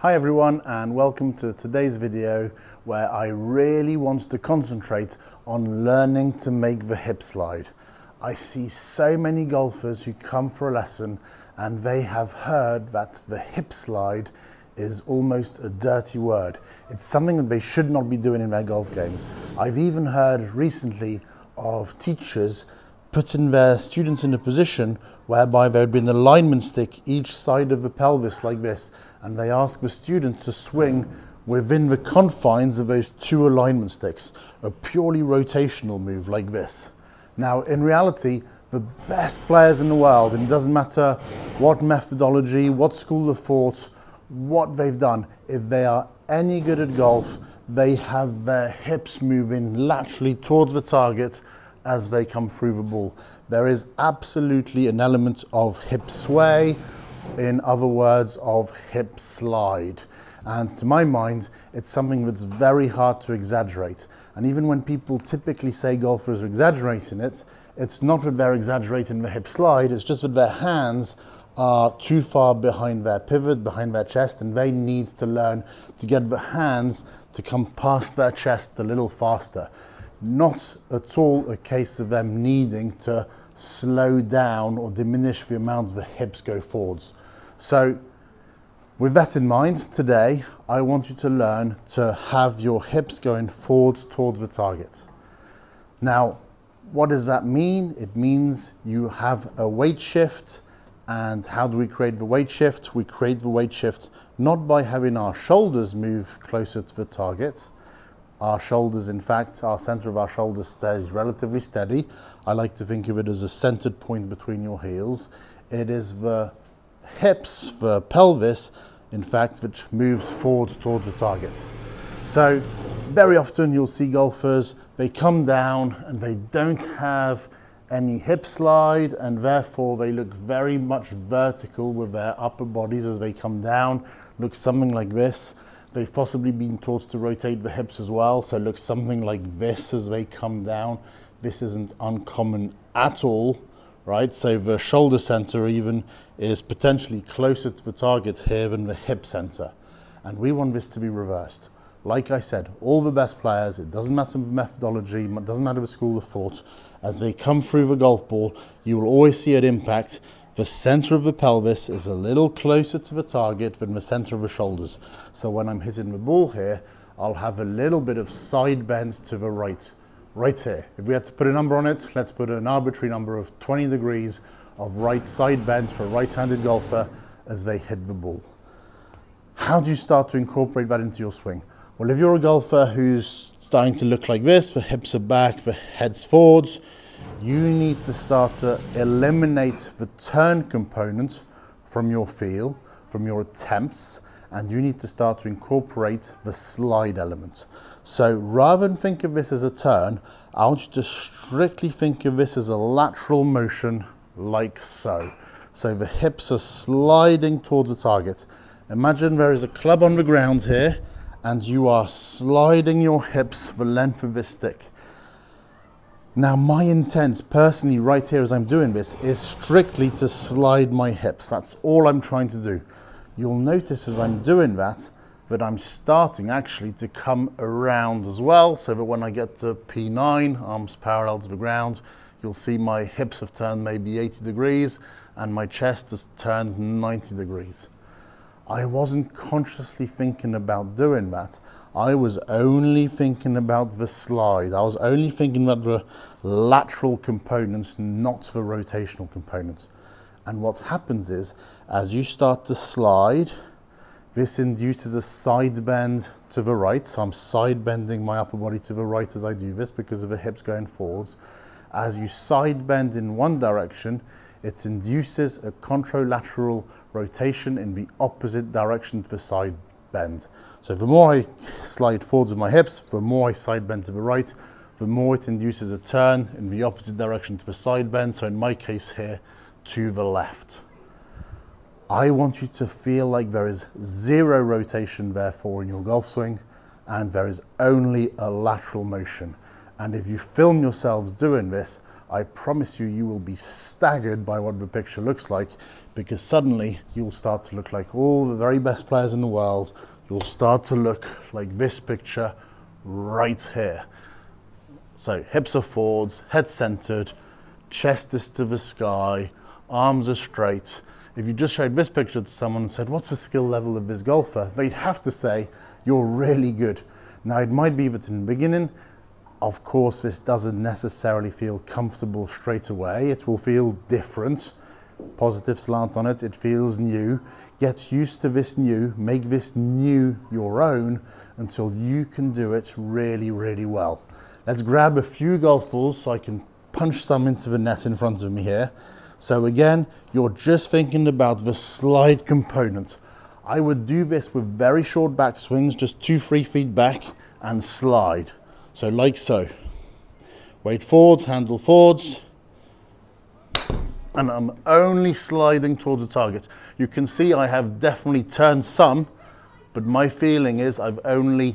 Hi everyone, and welcome to today's video where I really want to concentrate on learning to make the hip slide. I see so many golfers who come for a lesson and they have heard that the hip slide is almost a dirty word. It's something that they should not be doing in their golf games. I've even heard recently of teachers putting their students in a position whereby there would be an alignment stick each side of the pelvis like this, and they ask the student to swing within the confines of those two alignment sticks, a purely rotational move like this. Now, in reality, the best players in the world, and it doesn't matter what methodology, what school of thought, what they've done, if they are any good at golf, they have their hips moving laterally towards the target as they come through the ball. There is absolutely an element of hip sway, in other words, of hip slide. And to my mind, it's something that's very hard to exaggerate. And even when people typically say golfers are exaggerating it, it's not that they're exaggerating the hip slide, it's just that their hands are too far behind their pivot, behind their chest, and they need to learn to get the hands to come past their chest a little faster. Not at all a case of them needing to slow down or diminish the amount the hips go forwards. So with that in mind, today I want you to learn to have your hips going forwards towards the target. Now, what does that mean? It means you have a weight shift. And how do we create the weight shift? We create the weight shift not by having our shoulders move closer to the target. Our shoulders, in fact, our center of our shoulders stays relatively steady. I like to think of it as a centered point between your heels. It is the hips, the pelvis, in fact, which moves forwards towards the target. So very often you'll see golfers, they come down and they don't have any hip slide, and therefore they look very much vertical with their upper bodies as they come down. Looks something like this. They've possibly been taught to rotate the hips as well, so it looks something like this as they come down. This isn't uncommon at all, right? So the shoulder center even is potentially closer to the target here than the hip center. And we want this to be reversed. Like I said, all the best players, it doesn't matter the methodology, it doesn't matter the school of thought, as they come through the golf ball, you will always see at impact, the center of the pelvis is a little closer to the target than the center of the shoulders. So when I'm hitting the ball here, I'll have a little bit of side bend to the right here. If we had to put a number on it, let's put an arbitrary number of 20 degrees of right side bend for a right-handed golfer as they hit the ball. How do you start to incorporate that into your swing? Well, if you're a golfer who's starting to look like this, the hips are back, the head's forwards, you need to start to eliminate the turn component from your feel, from your attempts, and you need to start to incorporate the slide element. So rather than think of this as a turn, I want you to strictly think of this as a lateral motion like so. So the hips are sliding towards the target. Imagine there is a club on the ground here, and you are sliding your hips the length of this stick. Now, my intent personally right here as I'm doing this is strictly to slide my hips. That's all I'm trying to do. You'll notice as I'm doing that I'm starting actually to come around as well, so that when I get to P9, arms parallel to the ground, you'll see my hips have turned maybe 80 degrees and my chest has turned 90 degrees. I wasn't consciously thinking about doing that. I was only thinking about the slide. I was only thinking about the lateral components, not the rotational components. And what happens is, as you start to slide, this induces a side bend to the right. So I'm side bending my upper body to the right as I do this because of the hips going forwards. As you side bend in one direction, it induces a contralateral rotation in the opposite direction to the side bend. So the more I slide forwards with my hips, the more I side bend to the right, the more it induces a turn in the opposite direction to the side bend, so in my case here, to the left. I want you to feel like there is zero rotation therefore in your golf swing, and there is only a lateral motion. And if you film yourselves doing this, I promise you, you will be staggered by what the picture looks like, because suddenly you'll start to look like all the very best players in the world. You'll start to look like this picture right here. So hips are forwards, head centered, chest is to the sky, arms are straight. If you just showed this picture to someone and said, what's the skill level of this golfer? They'd have to say, you're really good. Now it might be that in the beginning, of course, this doesn't necessarily feel comfortable straight away. It will feel different. Positive slant on it, it feels new. Get used to this new, make this new your own until you can do it really, really well. Let's grab a few golf balls so I can punch some into the net in front of me here. So again, you're just thinking about the slide component. I would do this with very short back swings, just 2-3 feet back and slide. So like so. Weight forwards, handle forwards. And I'm only sliding towards the target. You can see I have definitely turned some, but my feeling is I've only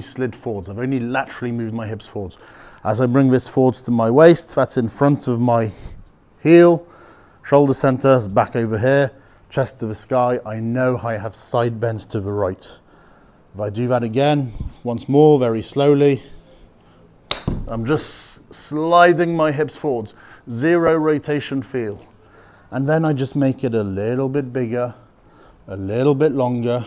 slid forwards. I've only laterally moved my hips forwards. As I bring this forwards to my waist, that's in front of my heel, shoulder center is back over here, chest to the sky. I know I have side bends to the right. If I do that again, once more, very slowly, I'm just sliding my hips forwards. Zero rotation feel. And then I just make it a little bit bigger, a little bit longer,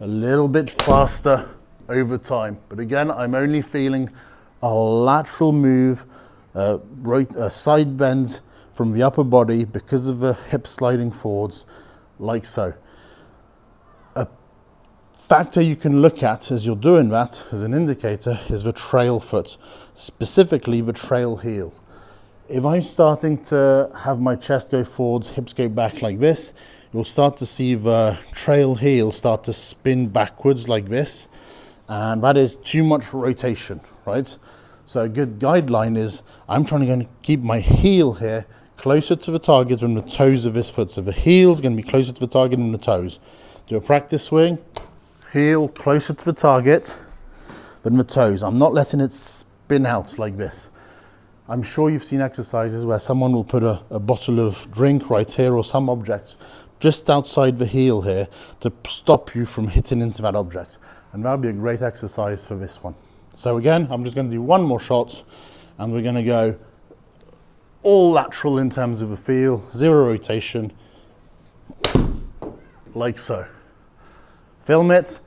a little bit faster over time. But again, I'm only feeling a lateral move, side bend from the upper body because of the hip sliding forwards, like so. A factor you can look at as you're doing that as an indicator is the trail foot, specifically the trail heel. If I'm starting to have my chest go forwards, hips go back like this, you'll start to see the trail heel start to spin backwards like this. And that is too much rotation, right? So a good guideline is I'm trying to keep my heel here closer to the target than the toes of this foot. So the heel is going to be closer to the target than the toes. Do a practice swing, heel closer to the target than the toes. I'm not letting it spin out like this. I'm sure you've seen exercises where someone will put a bottle of drink right here or some object just outside the heel here to stop you from hitting into that object. And that would be a great exercise for this one. So again, I'm just going to do one more shot and we're going to go all lateral in terms of a feel, zero rotation, like so. Film it.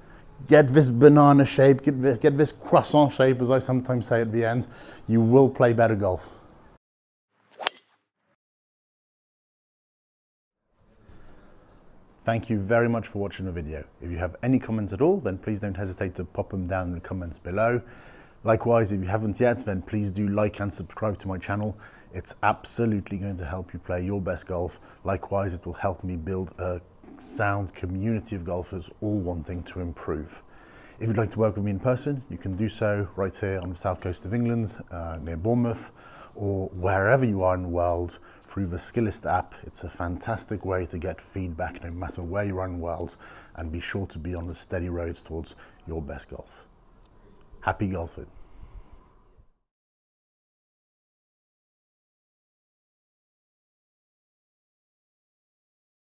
Get this banana shape, get this croissant shape, as I sometimes say at the end. You will play better golf. Thank you very much for watching the video. If you have any comments at all, then please don't hesitate to pop them down in the comments below. Likewise, if you haven't yet, then please do like and subscribe to my channel. It's absolutely going to help you play your best golf. Likewise, it will help me build a sound community of golfers all wanting to improve. If you'd like to work with me in person, you can do so right here on the south coast of England, near Bournemouth, or wherever you are in the world through the Skillist app. It's a fantastic way to get feedback no matter where you are in the world, and be sure to be on the steady roads towards your best golf. Happy golfing.